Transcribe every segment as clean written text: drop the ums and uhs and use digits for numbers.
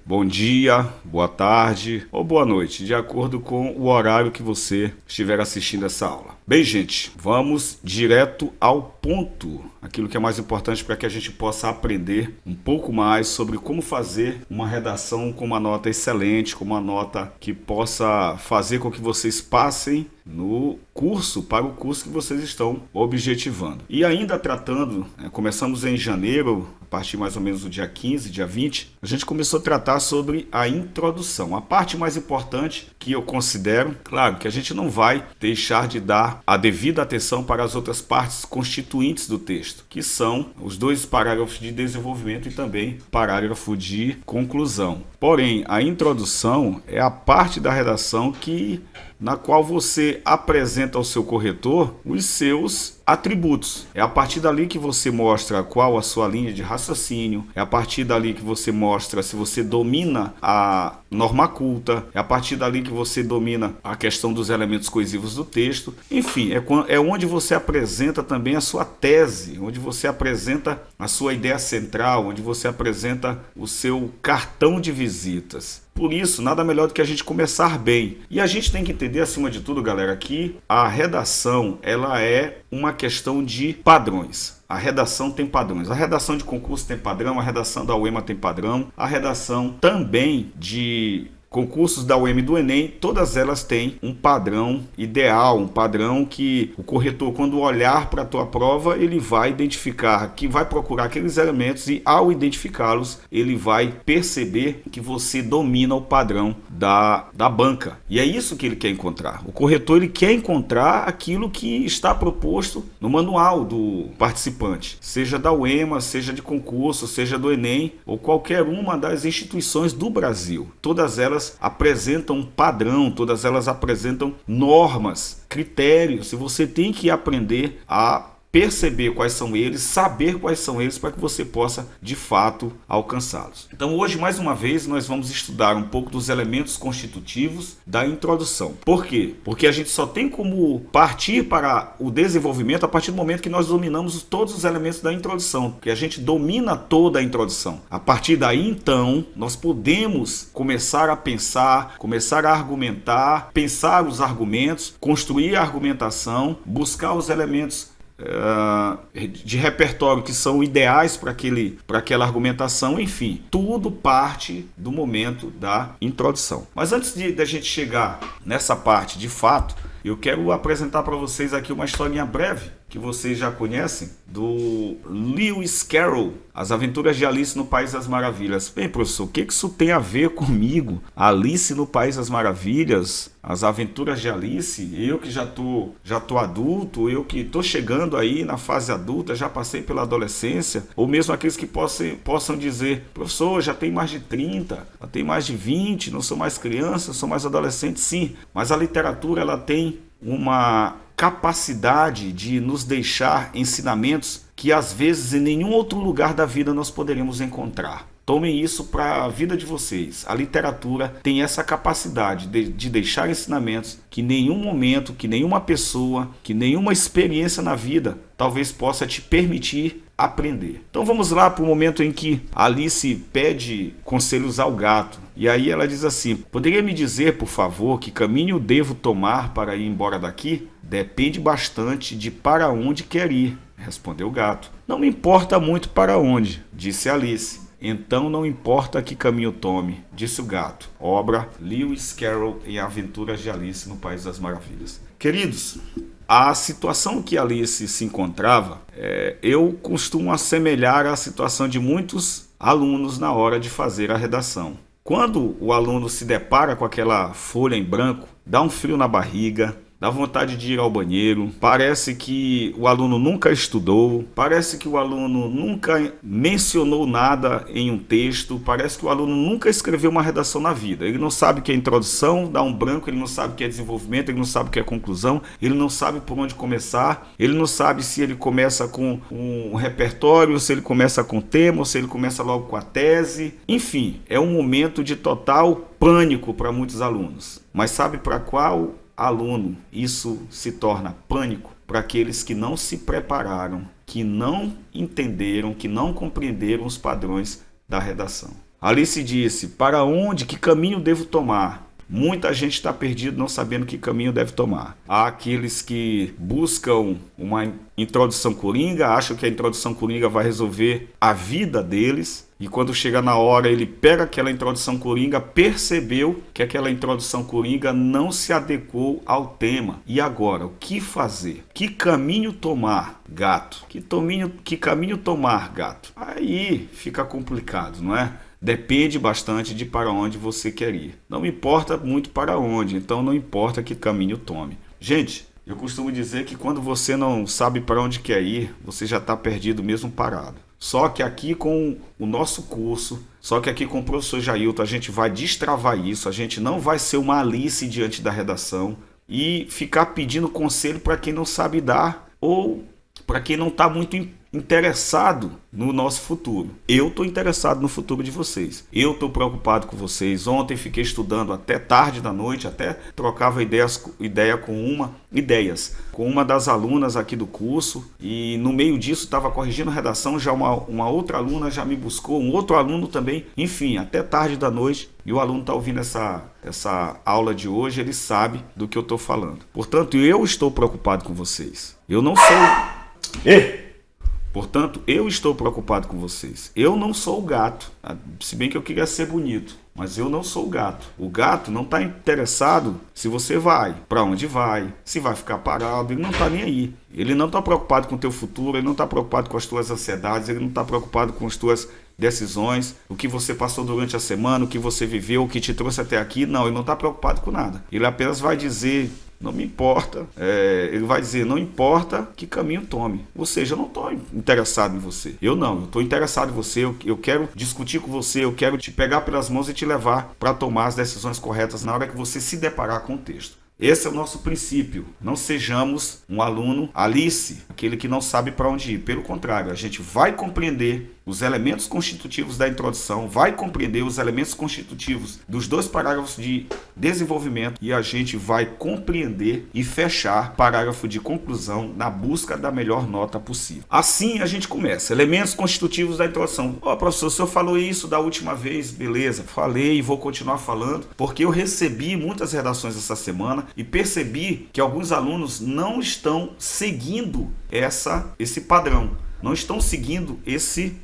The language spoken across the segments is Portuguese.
bom dia, boa tarde ou boa noite, de acordo com o horário que você estiver assistindo essa aula. Bem, gente, vamos direto ao ponto, aquilo que é mais importante para que a gente possa aprender um pouco mais sobre como fazer uma redação com uma nota excelente, com uma nota que possa fazer com que vocês passem no curso, para o curso que vocês estão objetivando. E ainda tratando, começamos em janeiro, a partir mais ou menos do dia 15, dia 20, a gente começou a tratar sobre a introdução. A parte mais importante que eu considero, claro, que a gente não vai deixar de dar a devida atenção para as outras partes constituintes do texto, que são os dois parágrafos de desenvolvimento e também parágrafo de conclusão. Porém, a introdução é a parte da redação na qual você apresenta ao seu corretor os seus atributos. É a partir dali que você mostra qual a sua linha de raciocínio, é a partir dali que você mostra se você domina a norma culta, é a partir dali que você domina a questão dos elementos coesivos do texto. Enfim, é onde você apresenta também a sua tese, onde você apresenta a sua ideia central, onde você apresenta o seu cartão de visitas. Por isso, nada melhor do que a gente começar bem. E a gente tem que entender, acima de tudo, galera, que a redação, ela é uma questão de padrões. A redação tem padrões. A redação de concurso tem padrão, a redação da UEMA tem padrão, a redação também de concursos da UEMA e do Enem, todas elas têm um padrão ideal, um padrão que o corretor, quando olhar para a tua prova, ele vai identificar, que vai procurar aqueles elementos e, ao identificá-los, ele vai perceber que você domina o padrão da banca. E é isso que ele quer encontrar. O corretor, ele quer encontrar aquilo que está proposto no manual do participante, seja da UEMA, seja de concurso, seja do Enem ou qualquer uma das instituições do Brasil. Todas elas apresentam um padrão, todas elas apresentam normas, critérios, e você tem que aprender a perceber quais são eles, saber quais são eles para que você possa de fato alcançá-los. Então hoje, mais uma vez, nós vamos estudar um pouco dos elementos constitutivos da introdução. Por quê? Porque a gente só tem como partir para o desenvolvimento a partir do momento que nós dominamos todos os elementos da introdução, que a gente domina toda a introdução. A partir daí, então, nós podemos começar a pensar, começar a argumentar, pensar os argumentos, construir a argumentação, buscar os elementos de repertório que são ideais para aquela argumentação. Enfim, tudo parte do momento da introdução. Mas antes da gente chegar nessa parte de fato, eu quero apresentar para vocês aqui uma historinha breve que vocês já conhecem, do Lewis Carroll, As Aventuras de Alice no País das Maravilhas. Bem, professor, o que isso tem a ver comigo? Alice no País das Maravilhas, As Aventuras de Alice, eu que já tô adulto, eu que tô chegando aí na fase adulta, já passei pela adolescência, ou mesmo aqueles que possam dizer, professor, já tem mais de 30, já tem mais de 20, não sou mais criança, sou mais adolescente. Sim, mas a literatura, ela tem uma capacidade de nos deixar ensinamentos que às vezes em nenhum outro lugar da vida nós poderíamos encontrar. Tomem isso para a vida de vocês. A literatura tem essa capacidade de deixar ensinamentos que nenhum momento, que nenhuma pessoa, que nenhuma experiência na vida talvez possa te permitir aprender. Então vamos lá para o momento em que Alice pede conselhos ao gato. E aí ela diz assim: poderia me dizer, por favor, que caminho devo tomar para ir embora daqui? Depende bastante de para onde quer ir, respondeu o gato. Não me importa muito para onde, disse Alice. Então não importa que caminho tome, disse o gato. Obra Lewis Carroll em Aventuras de Alice no País das Maravilhas. Queridos, a situação que Alice se encontrava, eu costumo assemelhar à situação de muitos alunos na hora de fazer a redação. Quando o aluno se depara com aquela folha em branco, dá um frio na barriga, dá vontade de ir ao banheiro, parece que o aluno nunca estudou, parece que o aluno nunca mencionou nada em um texto, parece que o aluno nunca escreveu uma redação na vida. Ele não sabe o que é introdução, dá um branco, ele não sabe o que é desenvolvimento, ele não sabe o que é conclusão, ele não sabe por onde começar, ele não sabe se ele começa com um repertório, se ele começa com tema, ou se ele começa logo com a tese. Enfim, é um momento de total pânico para muitos alunos. Mas sabe para qual aluno isso se torna pânico? Para aqueles que não se prepararam, que não entenderam, que não compreenderam os padrões da redação. Alice disse: para onde, que caminho devo tomar? Muita gente está perdido não sabendo que caminho deve tomar. Há aqueles que buscam uma introdução coringa, acham que a introdução coringa vai resolver a vida deles. E quando chega na hora, ele pega aquela introdução coringa, percebeu que aquela introdução coringa não se adequou ao tema. E agora, o que fazer? Que caminho tomar, gato? Que caminho tomar, gato? Aí fica complicado, não é? Depende bastante de para onde você quer ir. Não importa muito para onde, então não importa que caminho tome. Gente, eu costumo dizer que quando você não sabe para onde quer ir, você já está perdido mesmo parado. Só que aqui com o nosso curso, só que aqui com o professor Jailton, a gente vai destravar isso, a gente não vai ser uma Alice diante da redação e ficar pedindo conselho para quem não sabe dar ou para quem não está muito interessado no nosso futuro. Eu estou interessado no futuro de vocês. Eu estou preocupado com vocês. Ontem fiquei estudando até tarde da noite, até trocava ideias com uma das alunas aqui do curso, e no meio disso estava corrigindo a redação, já uma outra aluna já me buscou, um outro aluno também, enfim, até tarde da noite, e o aluno está ouvindo essa aula de hoje, ele sabe do que eu estou falando. Portanto, eu estou preocupado com vocês. Eu não sou... Portanto, eu estou preocupado com vocês. Eu não sou o gato, se bem que eu queria ser bonito, mas eu não sou o gato. O gato não está interessado se você vai, para onde vai, se vai ficar parado, ele não está nem aí. Ele não está preocupado com o teu futuro, ele não está preocupado com as tuas ansiedades, ele não está preocupado com as tuas decisões, o que você passou durante a semana, o que você viveu, o que te trouxe até aqui. Não, ele não está preocupado com nada. Ele apenas vai dizer... Não me importa, ele vai dizer, não importa que caminho tome. Ou seja, eu não estou interessado em você. Eu estou interessado em você, eu quero discutir com você, eu quero te pegar pelas mãos e te levar para tomar as decisões corretas na hora que você se deparar com o texto. Esse é o nosso princípio. Não sejamos um aluno Alice, aquele que não sabe para onde ir. Pelo contrário, a gente vai compreender os elementos constitutivos da introdução, vai compreender os elementos constitutivos dos 2 parágrafos de desenvolvimento e a gente vai compreender e fechar parágrafo de conclusão na busca da melhor nota possível. Assim a gente começa. Elementos constitutivos da introdução. Professor, o senhor falou isso da última vez, beleza, falei e vou continuar falando, porque eu recebi muitas redações essa semana e percebi que alguns alunos não estão seguindo esse padrão. Não estão seguindo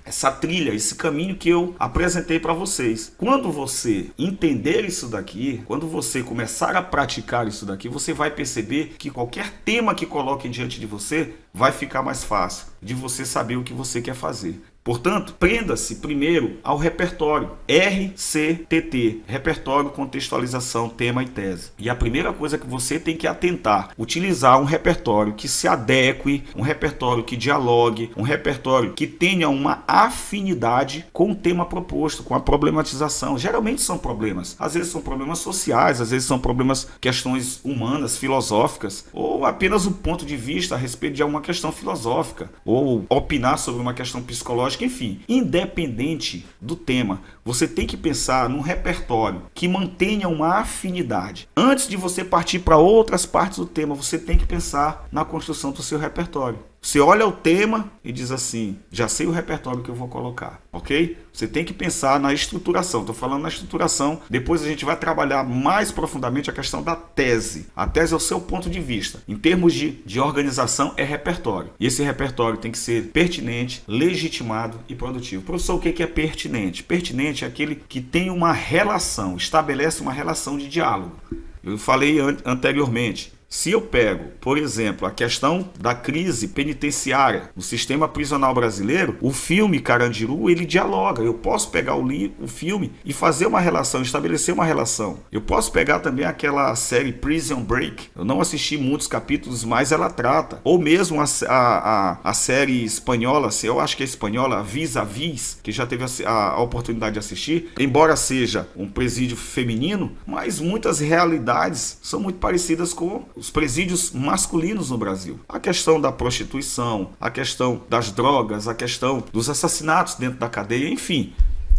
essa trilha, esse caminho que eu apresentei para vocês. Quando você entender isso daqui, quando você começar a praticar isso daqui, você vai perceber que qualquer tema que coloquem diante de você vai ficar mais fácil de você saber o que você quer fazer. Portanto, prenda-se primeiro ao repertório, RCTT, repertório, contextualização, tema e tese. E a primeira coisa que você tem que atentar, utilizar um repertório que se adeque, um repertório que dialogue, um repertório que tenha uma afinidade com o tema proposto, com a problematização. Geralmente são problemas, às vezes são problemas sociais, às vezes são problemas, questões humanas, filosóficas, ou apenas um ponto de vista a respeito de alguma questão filosófica, ou opinar sobre uma questão psicológica. Enfim, independente do tema, você tem que pensar num repertório que mantenha uma afinidade. Antes de você partir para outras partes do tema, você tem que pensar na construção do seu repertório. Você olha o tema e diz assim, já sei o repertório que eu vou colocar, ok? Você tem que pensar na estruturação. Estou falando na estruturação, depois a gente vai trabalhar mais profundamente a questão da tese. A tese é o seu ponto de vista. Em termos de organização, é repertório. E esse repertório tem que ser pertinente, legitimado e produtivo. Professor, o que é pertinente? Pertinente é aquele que tem uma relação, estabelece uma relação de diálogo. Eu falei anteriormente. Se eu pego, por exemplo, a questão da crise penitenciária no sistema prisional brasileiro, o filme Carandiru, ele dialoga. Eu posso pegar o filme e fazer uma relação, estabelecer uma relação. Eu posso pegar também aquela série Prison Break. Eu não assisti muitos capítulos, mas ela trata. Ou mesmo a série espanhola, eu acho que é espanhola, Vis a Vis, que já teve a oportunidade de assistir. Embora seja um presídio feminino, mas muitas realidades são muito parecidas com os presídios masculinos no Brasil. A questão da prostituição, a questão das drogas, a questão dos assassinatos dentro da cadeia, enfim.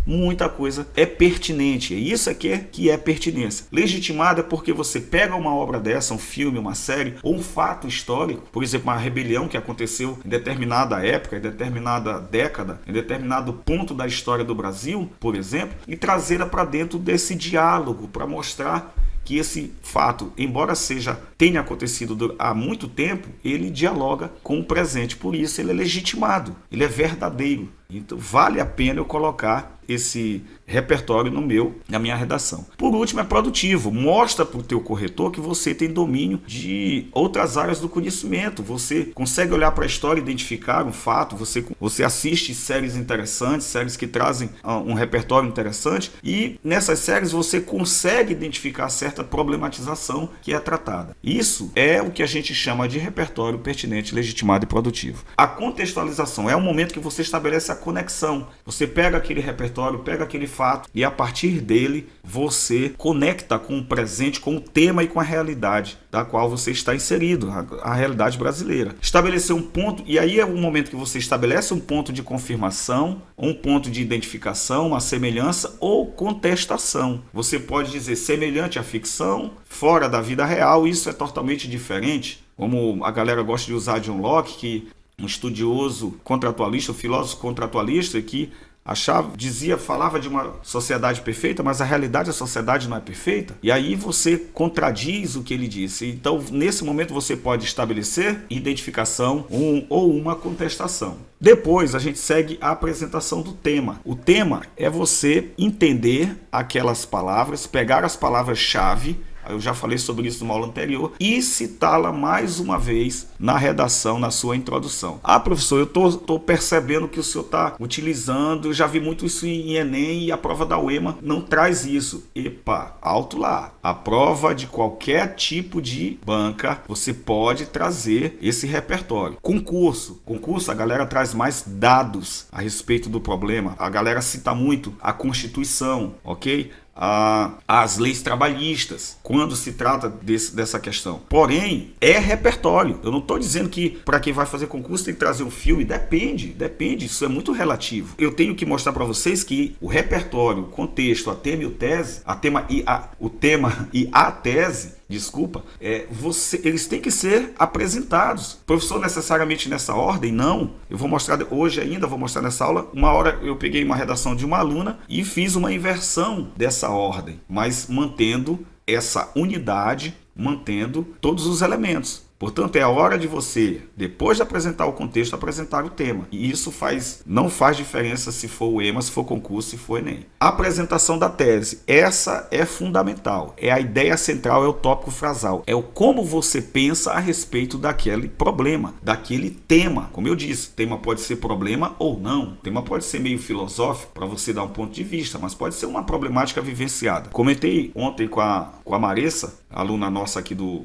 muita coisa é pertinente. E isso aqui que é pertinência. Legitimada é porque você pega uma obra dessa, um filme, uma série, ou um fato histórico, por exemplo, uma rebelião que aconteceu em determinada época, em determinada década, em determinado ponto da história do Brasil, por exemplo, e trazê-la para dentro desse diálogo, para mostrar que esse fato, embora tenha acontecido há muito tempo, ele dialoga com o presente, por isso ele é legitimado, ele é verdadeiro. Então vale a pena eu colocar esse repertório na minha redação. Por último, é produtivo. Mostra para o teu corretor que você tem domínio de outras áreas do conhecimento. Você consegue olhar para a história, identificar um fato, você assiste séries interessantes, séries que trazem um repertório interessante, e nessas séries você consegue identificar certa problematização que é tratada. Isso é o que a gente chama de repertório pertinente, legitimado e produtivo. A contextualização é o momento que você estabelece a conexão. Você pega aquele repertório, pega aquele fato e a partir dele você conecta com o presente, com o tema e com a realidade da qual você está inserido, a realidade brasileira. Estabelecer um ponto, e aí é o momento que você estabelece um ponto de confirmação, um ponto de identificação, uma semelhança ou contestação. Você pode dizer semelhante à ficção, fora da vida real, isso é totalmente diferente, como a galera gosta de usar John Locke, que um estudioso contratualista, um filósofo contratualista que falava de uma sociedade perfeita, mas a realidade da sociedade não é perfeita. E aí você contradiz o que ele disse. Então, nesse momento, você pode estabelecer identificação ou uma contestação. Depois, a gente segue a apresentação do tema. O tema é você entender aquelas palavras, pegar as palavras-chave, eu já falei sobre isso no aula anterior, e citá-la mais uma vez na redação, na sua introdução. Professor, eu estou percebendo que o senhor está utilizando, eu já vi muito isso em Enem e a prova da UEMA não traz isso. Epa, alto lá. A prova de qualquer tipo de banca, você pode trazer esse repertório. Concurso, a galera traz mais dados a respeito do problema. A galera cita muito a Constituição, ok? As leis trabalhistas, quando se trata dessa questão. Porém, é repertório. Eu não estou dizendo que para quem vai fazer concurso tem que trazer um filme. Depende, isso é muito relativo. Eu tenho que mostrar para vocês que o repertório, o contexto, o tema e a tese, eles têm que ser apresentados. Professor, necessariamente nessa ordem? Não. Eu vou mostrar hoje ainda, vou mostrar nessa aula. Uma hora eu peguei uma redação de uma aluna e fiz uma inversão dessa ordem, mas mantendo essa unidade, mantendo todos os elementos. Portanto, é a hora de você, depois de apresentar o contexto, apresentar o tema. E isso não faz diferença se for o EMA, se for concurso, se for Enem. A apresentação da tese, essa é fundamental. É a ideia central, é o tópico frasal. É o como você pensa a respeito daquele problema, daquele tema. Como eu disse, tema pode ser problema ou não. O tema pode ser meio filosófico para você dar um ponto de vista, mas pode ser uma problemática vivenciada. Comentei ontem com a Maressa, aluna nossa aqui do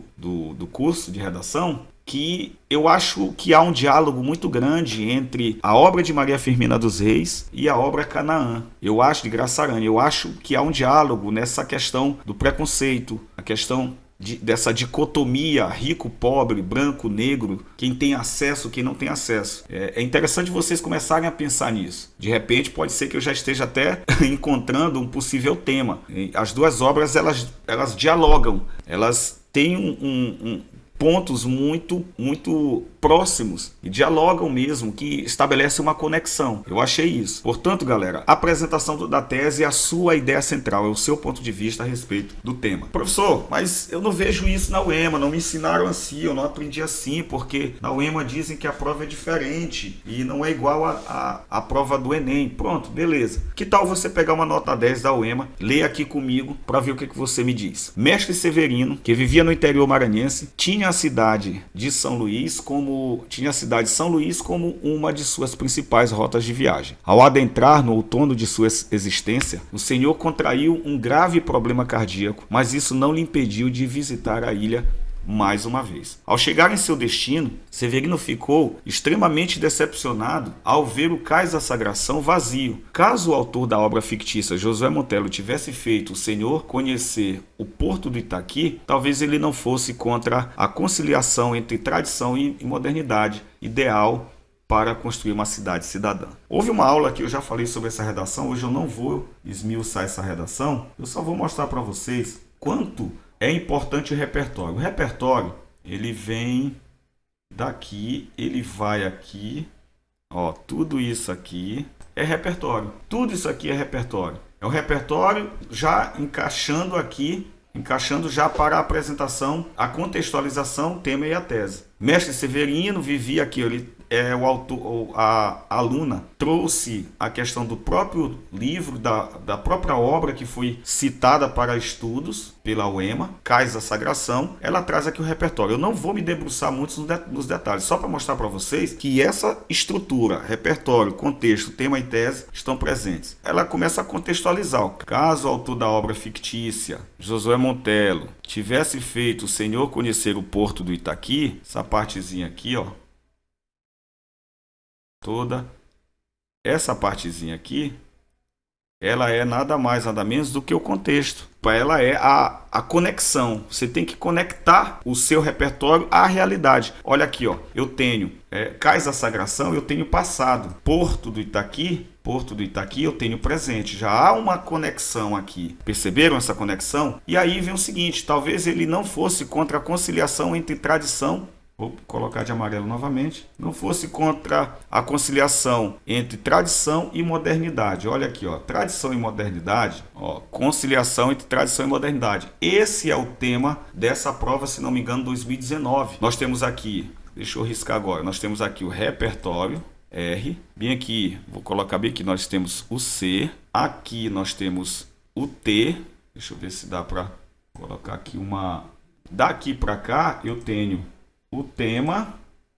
curso de redação, que eu acho que há um diálogo muito grande entre a obra de Maria Firmina dos Reis e a obra Canaã. Eu acho, de Graça Aranha, eu acho que há um diálogo nessa questão do preconceito, a questão dessa dicotomia rico-pobre, branco-negro, quem tem acesso, quem não tem acesso. É interessante vocês começarem a pensar nisso. De repente, pode ser que eu já esteja até encontrando um possível tema. As duas obras, elas dialogam, elas têm pontos muito, muito próximos e dialogam mesmo, que estabelece uma conexão. Eu achei isso. Portanto, galera, a apresentação da tese é a sua ideia central, é o seu ponto de vista a respeito do tema. Professor, mas eu não vejo isso na UEMA, não me ensinaram assim, eu não aprendi assim, porque na UEMA dizem que a prova é diferente e não é igual à prova do Enem. Pronto, beleza. Que tal você pegar uma nota 10 da UEMA, ler aqui comigo para ver o que você me diz. Mestre Severino, que vivia no interior maranhense, tinha a cidade de São Luís como uma de suas principais rotas de viagem. Ao adentrar no outono de sua existência, o senhor contraiu um grave problema cardíaco, mas isso não lhe impediu de visitar a ilha mais uma vez. Ao chegar em seu destino, Severino ficou extremamente decepcionado ao ver o cais da Sagração vazio. Caso o autor da obra fictícia Josué Montello tivesse feito o senhor conhecer o porto do Itaqui, talvez ele não fosse contra a conciliação entre tradição e modernidade, ideal para construir uma cidade cidadã. Houve uma aula que eu já falei sobre essa redação, hoje eu não vou esmiuçar essa redação, eu só vou mostrar para vocês quanto é importante o repertório. O repertório, ele vem daqui, ele vai aqui, ó, tudo isso aqui é repertório. Tudo isso aqui é repertório. É o repertório já encaixando aqui, encaixando já para a apresentação, a contextualização, o tema e a tese. Mestre Severino vivia aqui, ele o autor, a aluna trouxe a questão do próprio livro, da própria obra que foi citada para estudos pela UEMA, Cais da Sagração. Ela traz aqui o repertório. Eu não vou me debruçar muito nos detalhes, só para mostrar para vocês que essa estrutura, repertório, contexto, tema e tese estão presentes. Ela começa a contextualizar. Caso o autor da obra fictícia, Josué Montello, tivesse feito o Senhor conhecer o porto do Itaqui, essa partezinha aqui, ó, toda essa partezinha aqui, ela é nada mais, nada menos do que o contexto. Ela é a conexão. Você tem que conectar o seu repertório à realidade. Olha aqui, ó, eu tenho Cais da Sagração, eu tenho passado. Porto do Itaqui, eu tenho presente. Já há uma conexão aqui. Perceberam essa conexão? E aí vem o seguinte, talvez ele não fosse contra a conciliação entre tradição, vou colocar de amarelo novamente, não fosse contra a conciliação entre tradição e modernidade. Olha aqui, ó, tradição e modernidade, ó, conciliação entre tradição e modernidade. Esse é o tema dessa prova, se não me engano, 2019. Nós temos aqui, deixa eu riscar agora, nós temos aqui o repertório, R, bem aqui, vou colocar bem aqui, nós temos o C, aqui nós temos o T, deixa eu ver se dá para colocar aqui uma... Daqui para cá eu tenho o tema,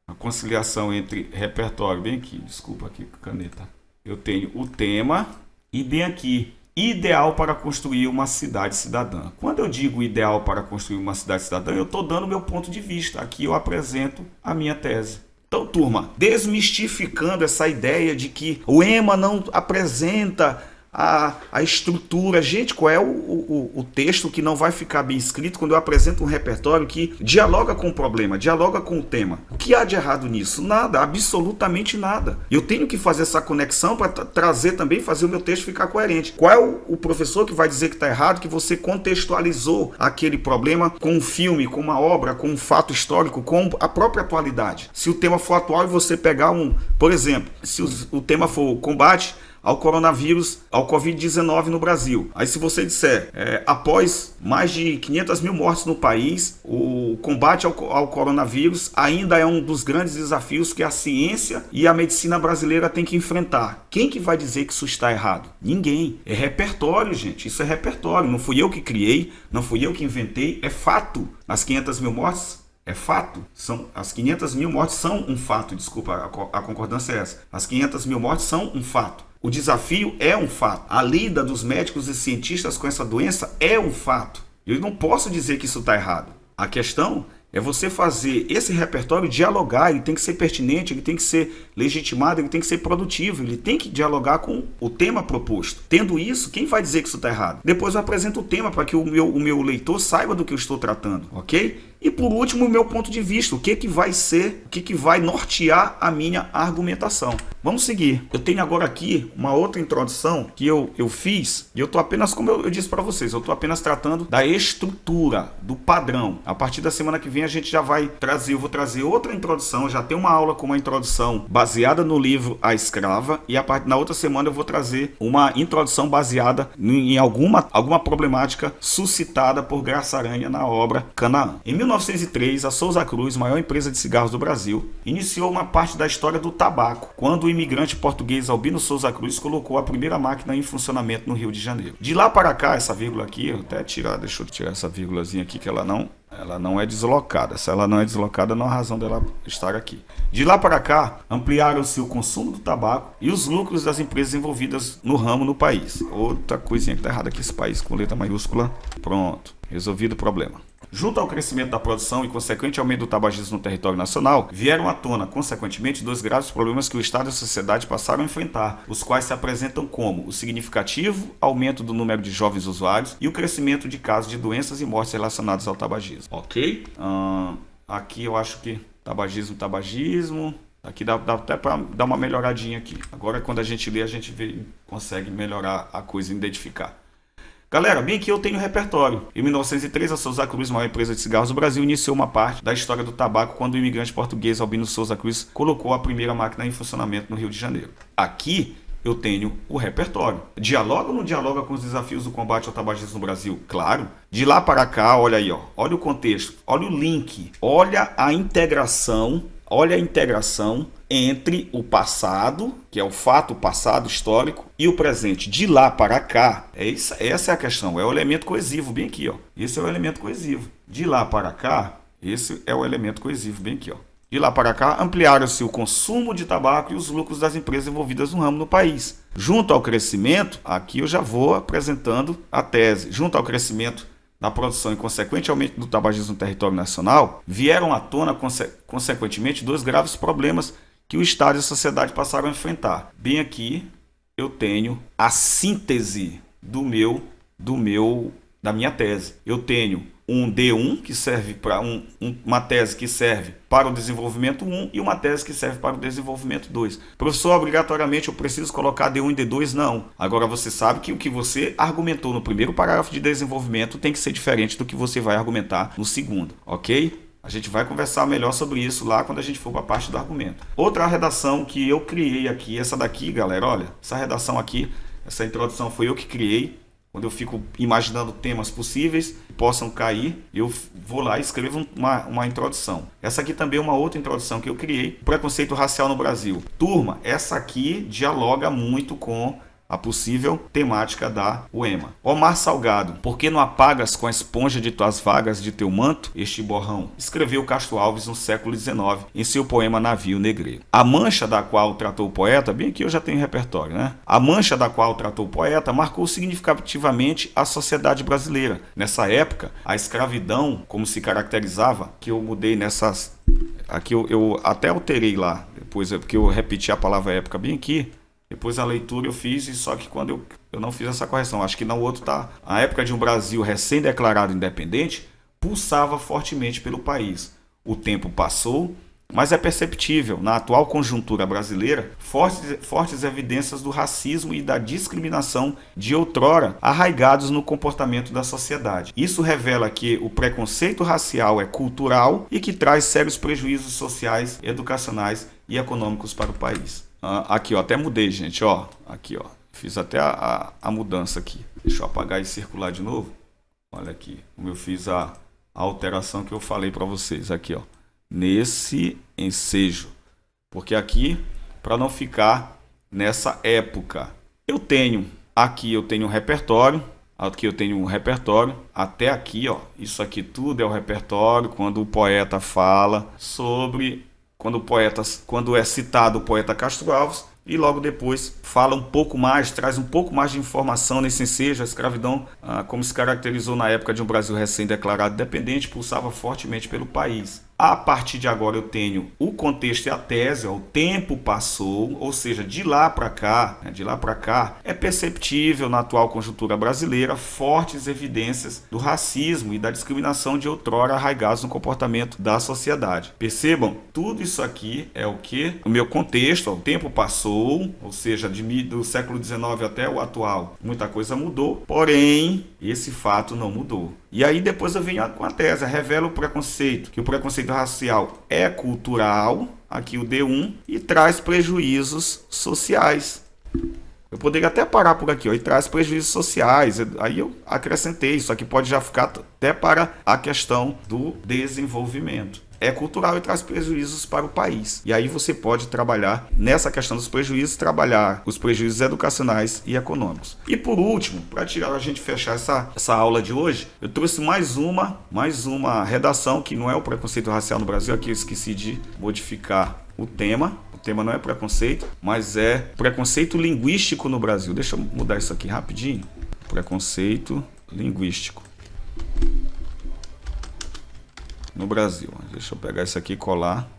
a conciliação entre repertório, bem aqui, desculpa aqui com caneta. Eu tenho o tema e bem aqui, ideal para construir uma cidade cidadã. Quando eu digo ideal para construir uma cidade cidadã, eu estou dando meu ponto de vista. Aqui eu apresento a minha tese. Então, turma, desmistificando essa ideia de que o EMA não apresenta a estrutura. Gente, qual é o texto que não vai ficar bem escrito quando eu apresento um repertório que dialoga com o problema, dialoga com o tema? O que há de errado nisso? Nada, absolutamente nada. Eu tenho que fazer essa conexão para trazer também, fazer o meu texto ficar coerente. Qual é o professor que vai dizer que está errado, que você contextualizou aquele problema com um filme, com uma obra, com um fato histórico, com a própria atualidade? Se o tema for atual e você pegar por exemplo, se o tema for combate ao coronavírus, ao Covid-19 no Brasil. Aí se você disser, após mais de 500 mil mortes no país, o combate ao coronavírus ainda é um dos grandes desafios que a ciência e a medicina brasileira têm que enfrentar. Quem que vai dizer que isso está errado? Ninguém. É repertório, gente. Isso é repertório. Não fui eu que criei, não fui eu que inventei. É fato. As 500 mil mortes é fato. As 500 mil mortes são um fato. Desculpa, a concordância é essa. As 500 mil mortes são um fato. O desafio é um fato. A lida dos médicos e cientistas com essa doença é um fato. Eu não posso dizer que isso está errado. A questão é você fazer esse repertório dialogar. Ele tem que ser pertinente, ele tem que ser legitimado, ele tem que ser produtivo, ele tem que dialogar com o tema proposto. Tendo isso, quem vai dizer que isso está errado? Depois eu apresento o tema para que o meu leitor saiba do que eu estou tratando, ok? E por último, o meu ponto de vista, o que vai ser, o que vai nortear a minha argumentação. Vamos seguir. Eu tenho agora aqui uma outra introdução que eu fiz, e eu estou apenas, como eu disse para vocês, eu estou apenas tratando da estrutura, do padrão. A partir da semana que vem a gente já vai trazer, eu vou trazer outra introdução, já tem uma aula com uma introdução baseada no livro A Escrava, e na outra semana eu vou trazer uma introdução baseada em alguma problemática suscitada por Graça Aranha na obra Canaã. Em 1903, a Souza Cruz, maior empresa de cigarros do Brasil, iniciou uma parte da história do tabaco, quando o imigrante português Albino Souza Cruz colocou a primeira máquina em funcionamento no Rio de Janeiro. De lá para cá, essa vírgula aqui, deixa eu tirar essa vírgulazinha aqui que ela não é deslocada. Se ela não é deslocada, não há razão dela estar aqui. De lá para cá, ampliaram-se o consumo do tabaco e os lucros das empresas envolvidas no ramo no país. Outra coisinha que está errada aqui, esse país com letra maiúscula. Pronto, resolvido o problema. Junto ao crescimento da produção e consequente aumento do tabagismo no território nacional, vieram à tona, consequentemente, dois graves problemas que o Estado e a sociedade passaram a enfrentar, os quais se apresentam como o significativo aumento do número de jovens usuários e o crescimento de casos de doenças e mortes relacionadas ao tabagismo. Ok? Aqui eu acho que tabagismo. Aqui dá até para dar uma melhoradinha aqui. Agora, quando a gente lê, a gente consegue melhorar a coisa, identificar. Galera, bem aqui eu tenho repertório. Em 1903, a Souza Cruz, maior empresa de cigarros do Brasil, iniciou uma parte da história do tabaco quando o imigrante português Albino Souza Cruz colocou a primeira máquina em funcionamento no Rio de Janeiro. Aqui eu tenho o repertório. Dialoga ou não dialoga com os desafios do combate ao tabagismo no Brasil? Claro. De lá para cá, olha aí, ó, olha o contexto, olha o link, olha a integração entre o passado, que é o fato passado histórico, e o presente. De lá para cá, essa é a questão, é o elemento coesivo, bem aqui, ó. Esse é o elemento coesivo. De lá para cá, esse é o elemento coesivo, bem aqui, ó. De lá para cá, ampliaram-se o consumo de tabaco e os lucros das empresas envolvidas no ramo no país. Junto ao crescimento, aqui eu já vou apresentando a tese, junto ao crescimento da produção e consequente aumento do tabagismo no território nacional, vieram à tona, consequentemente, dois graves problemas que o Estado e a sociedade passaram a enfrentar. Bem aqui eu tenho a síntese da minha tese. Eu tenho um D1 que serve para uma tese que serve para o desenvolvimento 1 e uma tese que serve para o desenvolvimento 2. Professor, obrigatoriamente eu preciso colocar D1 e D2? Não. Agora você sabe que o que você argumentou no primeiro parágrafo de desenvolvimento tem que ser diferente do que você vai argumentar no segundo, ok? A gente vai conversar melhor sobre isso lá quando a gente for para a parte do argumento. Outra redação que eu criei aqui, essa daqui, galera, olha, essa redação aqui, essa introdução foi eu que criei. Quando eu fico imaginando temas possíveis que possam cair, eu vou lá e escrevo uma introdução. Essa aqui também é uma outra introdução que eu criei, preconceito racial no Brasil. Turma, essa aqui dialoga muito com a possível temática da UEMA. Omar Salgado, por que não apagas com a esponja de tuas vagas de teu manto este borrão? Escreveu Castro Alves no século XIX em seu poema Navio Negreiro. A mancha da qual tratou o poeta, bem aqui eu já tenho repertório, né? A mancha da qual tratou o poeta marcou significativamente a sociedade brasileira. Nessa época, a escravidão, como se caracterizava, que eu mudei nessas... Aqui eu até alterei lá, depois porque eu repeti a palavra época bem aqui. Depois a leitura eu fiz, e só que quando eu não fiz essa correção, acho que no outro tá. A época de um Brasil recém-declarado independente pulsava fortemente pelo país. O tempo passou, mas é perceptível, na atual conjuntura brasileira, fortes evidências do racismo e da discriminação de outrora arraigados no comportamento da sociedade. Isso revela que o preconceito racial é cultural e que traz sérios prejuízos sociais, educacionais e econômicos para o país. Aqui, ó, até mudei, gente, ó. Aqui, ó. Fiz até a mudança aqui. Deixa eu apagar e circular de novo. Olha aqui, como eu fiz a alteração que eu falei para vocês. Aqui, ó. Nesse ensejo. Porque aqui, para não ficar nessa época, eu tenho um repertório. Aqui eu tenho um repertório. Até aqui, ó. Isso aqui tudo é o repertório. Quando o poeta fala sobre... Quando é citado o poeta Castro Alves, e logo depois fala um pouco mais, traz um pouco mais de informação nesse ensejo. A escravidão, como se caracterizou na época de um Brasil recém-declarado independente, pulsava fortemente pelo país. A partir de agora eu tenho o contexto e a tese, ó, o tempo passou, ou seja, de lá para cá, é perceptível na atual conjuntura brasileira fortes evidências do racismo e da discriminação de outrora arraigados no comportamento da sociedade. Percebam, tudo isso aqui é o que? O meu contexto, ó, o tempo passou, ou seja, do século XIX até o atual, muita coisa mudou, porém, esse fato não mudou. E aí depois eu venho com a tese, revela o preconceito, que o preconceito racial é cultural, aqui o D1, e traz prejuízos sociais. Eu poderia até parar por aqui, ó, e traz prejuízos sociais. Aí eu acrescentei, isso aqui pode já ficar até para a questão do desenvolvimento. É cultural e traz prejuízos para o país. E aí você pode trabalhar nessa questão dos prejuízos, trabalhar os prejuízos educacionais e econômicos. E por último, para a gente fechar essa aula de hoje, eu trouxe mais uma redação que não é o preconceito racial no Brasil. Aqui eu esqueci de modificar o tema. O tema não é preconceito, mas é preconceito linguístico no Brasil. Deixa eu mudar isso aqui rapidinho. Preconceito linguístico no Brasil. Deixa eu pegar isso aqui e colar.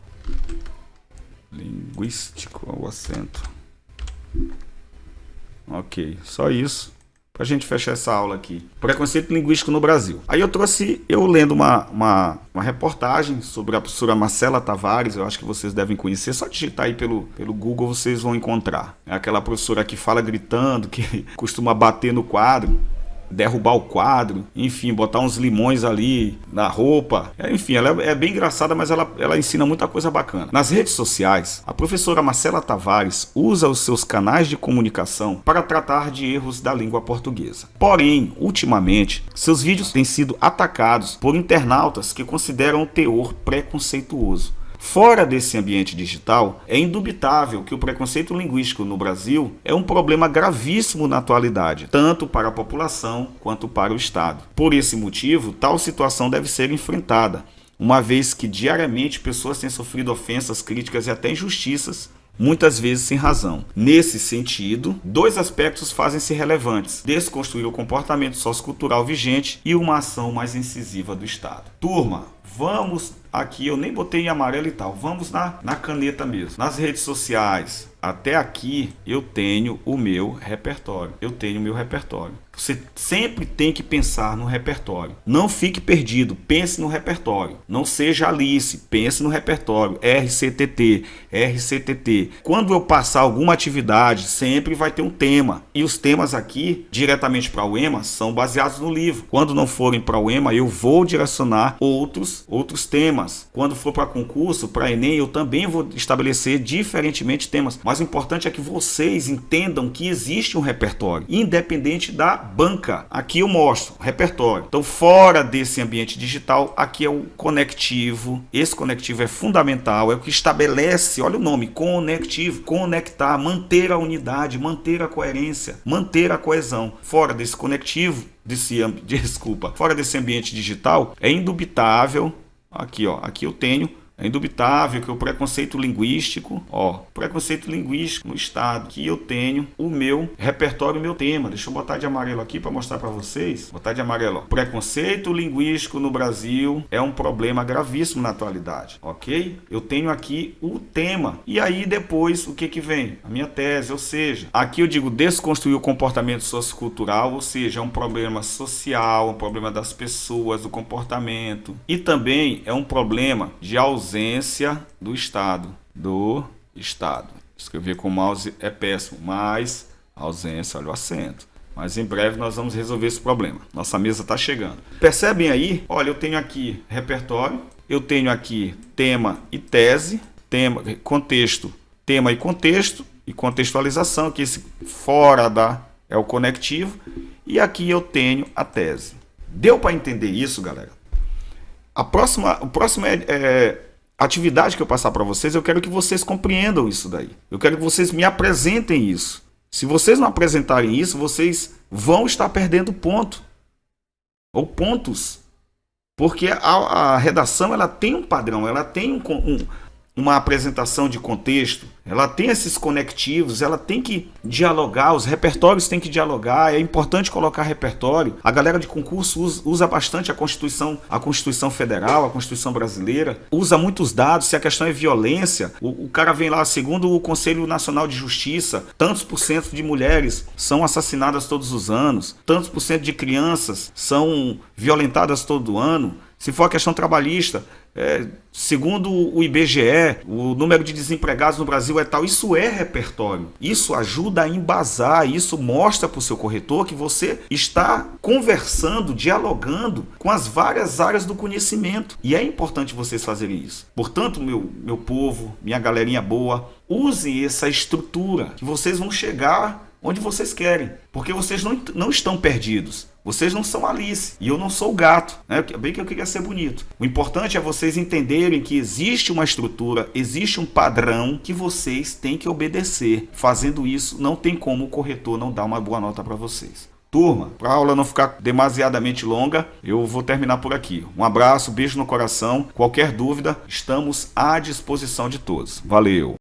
Linguístico, o acento. Ok, só isso. Pra gente fechar essa aula aqui. Preconceito linguístico no Brasil. Aí eu lendo uma reportagem sobre a professora Marcela Tavares, eu acho que vocês devem conhecer, só digitar aí pelo Google vocês vão encontrar. É aquela professora que fala gritando, que costuma bater no quadro, derrubar o quadro, enfim, botar uns limões ali na roupa. Enfim, ela é bem engraçada, mas ela ensina muita coisa bacana. Nas redes sociais, a professora Marcela Tavares usa os seus canais de comunicação para tratar de erros da língua portuguesa. Porém, ultimamente, seus vídeos têm sido atacados por internautas que consideram o teor preconceituoso. Fora desse ambiente digital, é indubitável que o preconceito linguístico no Brasil é um problema gravíssimo na atualidade, tanto para a população quanto para o Estado. Por esse motivo, tal situação deve ser enfrentada, uma vez que diariamente pessoas têm sofrido ofensas, críticas e até injustiças, muitas vezes sem razão. Nesse sentido, dois aspectos fazem-se relevantes: desconstruir o comportamento sociocultural vigente e uma ação mais incisiva do Estado. Turma, vamos aqui, eu nem botei em amarelo e tal, vamos na caneta mesmo. Nas redes sociais, até aqui eu tenho o meu repertório. Você sempre tem que pensar no repertório. Não fique perdido, pense no repertório. Não seja Alice, pense no repertório. RCTT. Quando eu passar alguma atividade, sempre vai ter um tema. E os temas aqui, diretamente para o EMA, são baseados no livro. Quando não forem para o EMA, eu vou direcionar outros temas. Quando for para concurso, para Enem, eu também vou estabelecer diferentemente temas. Mas o importante é que vocês entendam que existe um repertório, independente da banca. Aqui eu mostro o repertório. Então, fora desse ambiente digital, aqui é o conectivo. Esse conectivo é fundamental, é o que estabelece, olha o nome, conectivo, conectar, manter a unidade, manter a coerência, manter a coesão. Fora desse conectivo, fora desse ambiente digital, é indubitável, aqui eu tenho, é indubitável que o preconceito linguístico no Estado, que eu tenho o meu repertório, o meu tema. Deixa eu botar de amarelo aqui para mostrar para vocês. Botar de amarelo, ó. Preconceito linguístico no Brasil é um problema gravíssimo na atualidade, ok? Eu tenho aqui o tema. E aí depois, o que vem? A minha tese, ou seja, aqui eu digo desconstruir o comportamento sociocultural, ou seja, é um problema social, um problema das pessoas, do comportamento. E também é um problema de ausência do Estado. Escrever com mouse é péssimo, mas ausência, olha o acento. Mas em breve nós vamos resolver esse problema. Nossa mesa está chegando. Percebem aí? Olha, eu tenho aqui repertório, eu tenho aqui tema e tese, contexto, tema e contexto, e contextualização, que esse é o conectivo, e aqui eu tenho a tese. Deu para entender isso, galera? O próximo atividade que eu passar para vocês, eu quero que vocês compreendam isso daí. Eu quero que vocês me apresentem isso. Se vocês não apresentarem isso, vocês vão estar perdendo ponto. Ou pontos. Porque a redação, ela tem um padrão, ela tem uma apresentação de contexto, ela tem esses conectivos, ela tem que dialogar, os repertórios têm que dialogar, é importante colocar repertório. A galera de concurso usa bastante a Constituição Federal, a Constituição Brasileira, usa muitos dados. Se a questão é violência, o cara vem lá, segundo o Conselho Nacional de Justiça, tantos por cento de mulheres são assassinadas todos os anos, tantos por cento de crianças são violentadas todo ano. Se for a questão trabalhista, segundo o IBGE, o número de desempregados no Brasil é tal. Isso é repertório. Isso ajuda a embasar, isso mostra para o seu corretor que você está conversando, dialogando com as várias áreas do conhecimento. E é importante vocês fazerem isso. Portanto, meu povo, minha galerinha boa, usem essa estrutura que vocês vão chegar onde vocês querem. Porque vocês não estão perdidos. Vocês não são Alice e eu não sou o gato, né? Bem que eu queria ser bonito. O importante é vocês entenderem que existe uma estrutura, existe um padrão que vocês têm que obedecer. Fazendo isso, não tem como o corretor não dar uma boa nota para vocês. Turma, para a aula não ficar demasiadamente longa, eu vou terminar por aqui. Um abraço, beijo no coração. Qualquer dúvida, estamos à disposição de todos. Valeu!